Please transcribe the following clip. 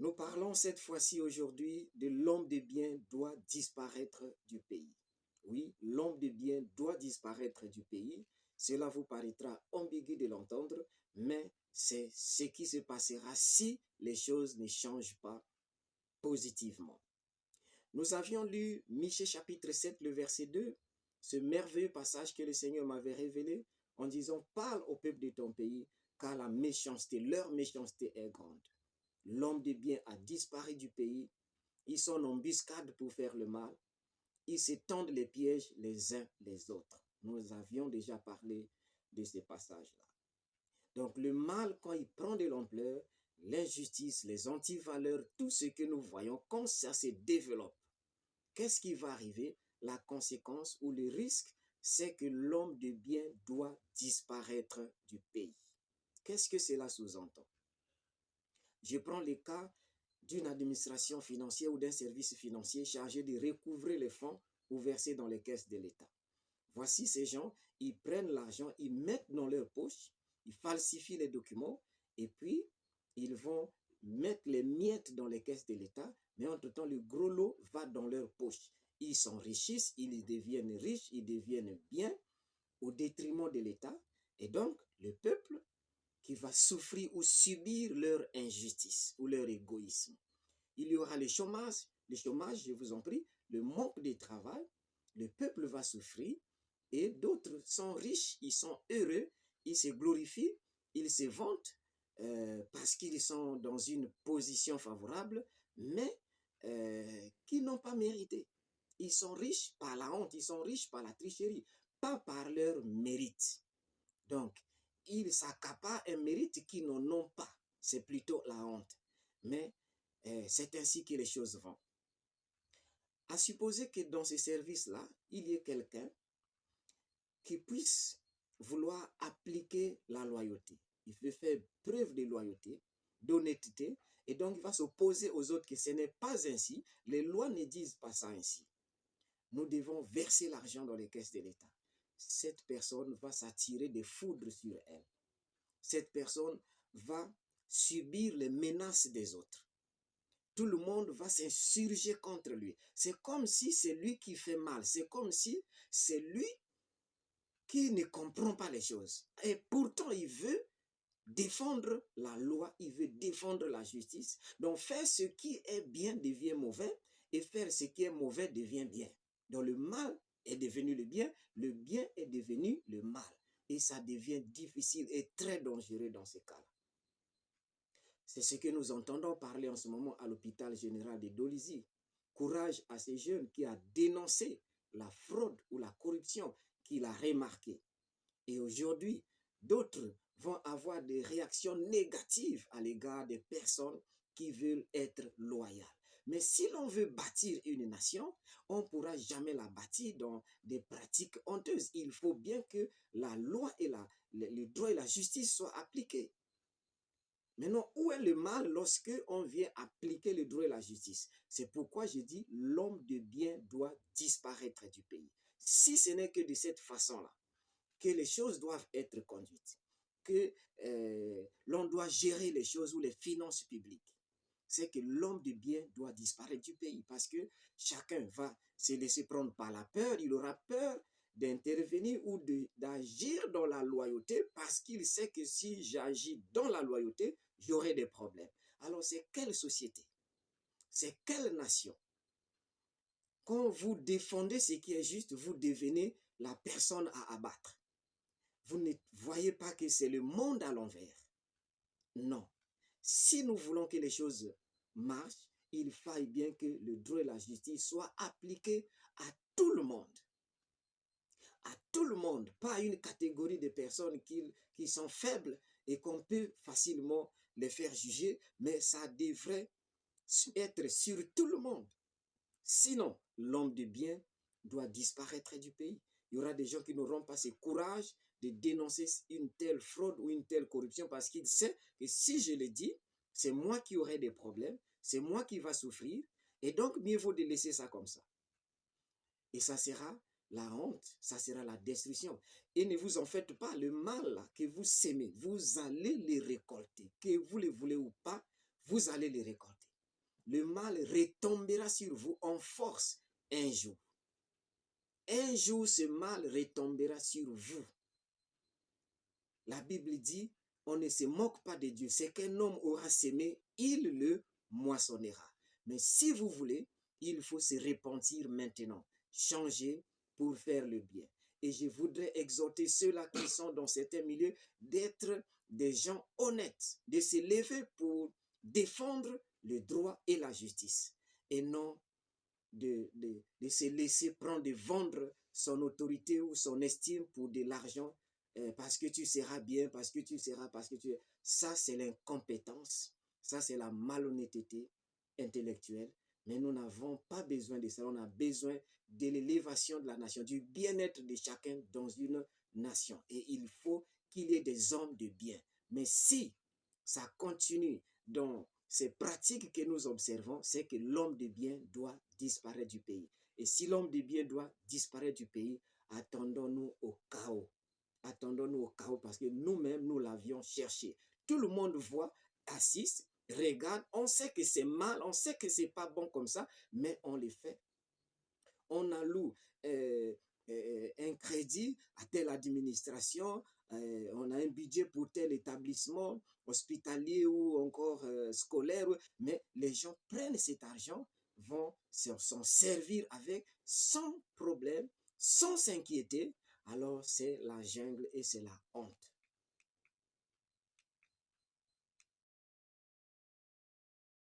Nous parlons cette fois-ci aujourd'hui de l'homme de bien doit disparaître du pays. Oui, l'homme de bien doit disparaître du pays. Cela vous paraîtra ambigu de l'entendre, mais c'est ce qui se passera si les choses ne changent pas positivement. Nous avions lu Michée chapitre 7, le verset 2, ce merveilleux passage que le Seigneur m'avait révélé en disant « Parle au peuple de ton pays, car la méchanceté, leur méchanceté est grande. » L'homme de bien a disparu du pays. Ils sont en embuscade pour faire le mal. Ils se tendent les pièges les uns les autres. Nous avions déjà parlé de ces passages-là. Donc le mal, quand il prend de l'ampleur, l'injustice, les antivaleurs, tout ce que nous voyons, quand ça se développe, qu'est-ce qui va arriver? La conséquence ou le risque, c'est que l'homme de bien doit disparaître du pays. Qu'est-ce que cela sous-entend? Je prends le cas d'une administration financière ou d'un service financier chargé de recouvrer les fonds ou versés dans les caisses de l'État. Voici ces gens, ils prennent l'argent, ils mettent dans leur poche, ils falsifient les documents et puis ils vont mettre les miettes dans les caisses de l'État, mais entre-temps, le gros lot va dans leur poche. Ils s'enrichissent, ils deviennent riches, ils deviennent bien au détriment de l'État et donc le peuple qui va souffrir ou subir leur injustice ou leur égoïsme. Il y aura le chômage, je vous en prie, le manque de travail, le peuple va souffrir et d'autres sont riches, ils sont heureux, ils se glorifient, ils se vantent parce qu'ils sont dans une position favorable, mais qui n'ont pas mérité. Ils sont riches par la honte, ils sont riches par la tricherie, pas par leur mérite. Donc, ils s'accaparent un mérite qu'ils n'en ont pas. C'est plutôt la honte. Mais c'est ainsi que les choses vont. À supposer que dans ces services-là, il y ait quelqu'un qui puisse vouloir appliquer la loyauté. Il veut faire preuve de loyauté, d'honnêteté, et donc il va s'opposer aux autres que ce n'est pas ainsi. Les lois ne disent pas ça ainsi. Nous devons verser l'argent dans les caisses de l'État. Cette personne va s'attirer des foudres sur elle. Cette personne va subir les menaces des autres. Tout le monde va s'insurger contre lui. C'est comme si c'est lui qui fait mal. C'est comme si c'est lui qui ne comprend pas les choses. Et pourtant, il veut défendre la loi, il veut défendre la justice. Donc, faire ce qui est bien devient mauvais et faire ce qui est mauvais devient bien. Donc, le mal est devenu le bien est devenu le mal. Et ça devient difficile et très dangereux dans ces cas-là. C'est ce que nous entendons parler en ce moment à l'hôpital général de Dolisie. Courage à ces jeunes qui a dénoncé la fraude ou la corruption qu'il a remarquée. Et aujourd'hui, d'autres vont avoir des réactions négatives à l'égard des personnes qui veulent être loyales. Mais si l'on veut bâtir une nation, on ne pourra jamais la bâtir dans des pratiques honteuses. Il faut bien que la loi et le droit et la justice soient appliqués. Maintenant, où est le mal lorsque on vient appliquer le droit et la justice? C'est pourquoi je dis l'homme de bien doit disparaître du pays. Si ce n'est que de cette façon-là que les choses doivent être conduites, que l'on doit gérer les choses ou les finances publiques, c'est que l'homme de bien doit disparaître du pays parce que chacun va se laisser prendre par la peur, il aura peur d'intervenir ou d'agir dans la loyauté parce qu'il sait que si j'agis dans la loyauté, j'aurai des problèmes. Alors c'est quelle société? C'est quelle nation? Quand vous défendez ce qui est juste, vous devenez la personne à abattre. Vous ne voyez pas que c'est le monde à l'envers. Non. Si nous voulons que les choses marchent, il faille bien que le droit et la justice soient appliqués à tout le monde. À tout le monde, pas à une catégorie de personnes qui sont faibles et qu'on peut facilement les faire juger, mais ça devrait être sur tout le monde. Sinon, l'homme de bien doit disparaître du pays. Il y aura des gens qui n'auront pas ce courage de dénoncer une telle fraude ou une telle corruption parce qu'il sait que si je le dis, c'est moi qui aurai des problèmes, c'est moi qui va souffrir, et donc mieux vaut de laisser ça comme ça. Et ça sera la honte, ça sera la destruction. Et ne vous en faites pas, le mal que vous sémez, vous allez les récolter. Que vous le voulez ou pas, vous allez les récolter. le mal retombera sur vous en force un jour. Un jour, ce mal retombera sur vous. La Bible dit, on ne se moque pas de Dieu. C'est qu'un homme aura semé, il le moissonnera. Mais si vous voulez, il faut se repentir maintenant, changer pour faire le bien. Et je voudrais exhorter ceux-là qui sont dans certains milieux d'être des gens honnêtes, de se lever pour défendre le droit et la justice, et non de se laisser prendre, de vendre son autorité ou son estime pour de l'argent, parce que tu seras bien, parce que tu seras, parce que tu... Ça, c'est l'incompétence, ça, c'est la malhonnêteté intellectuelle. Mais nous n'avons pas besoin de ça, on a besoin de l'élévation de la nation, du bien-être de chacun dans une nation. Et il faut qu'il y ait des hommes de bien. Mais si ça continue dans ces pratiques que nous observons, c'est que l'homme de bien doit disparaître du pays. Et si l'homme de bien doit disparaître du pays, attendons-nous au chaos. Attendons-nous au chaos parce que nous-mêmes, nous l'avions cherché. Tout le monde voit, assiste, regarde, on sait que c'est mal, on sait que c'est pas bon comme ça, mais on le fait. On alloue un crédit à telle administration, on a un budget pour tel établissement hospitalier ou encore scolaire, mais les gens prennent cet argent, vont s'en servir avec sans problème, sans s'inquiéter. Alors c'est la jungle et c'est la honte.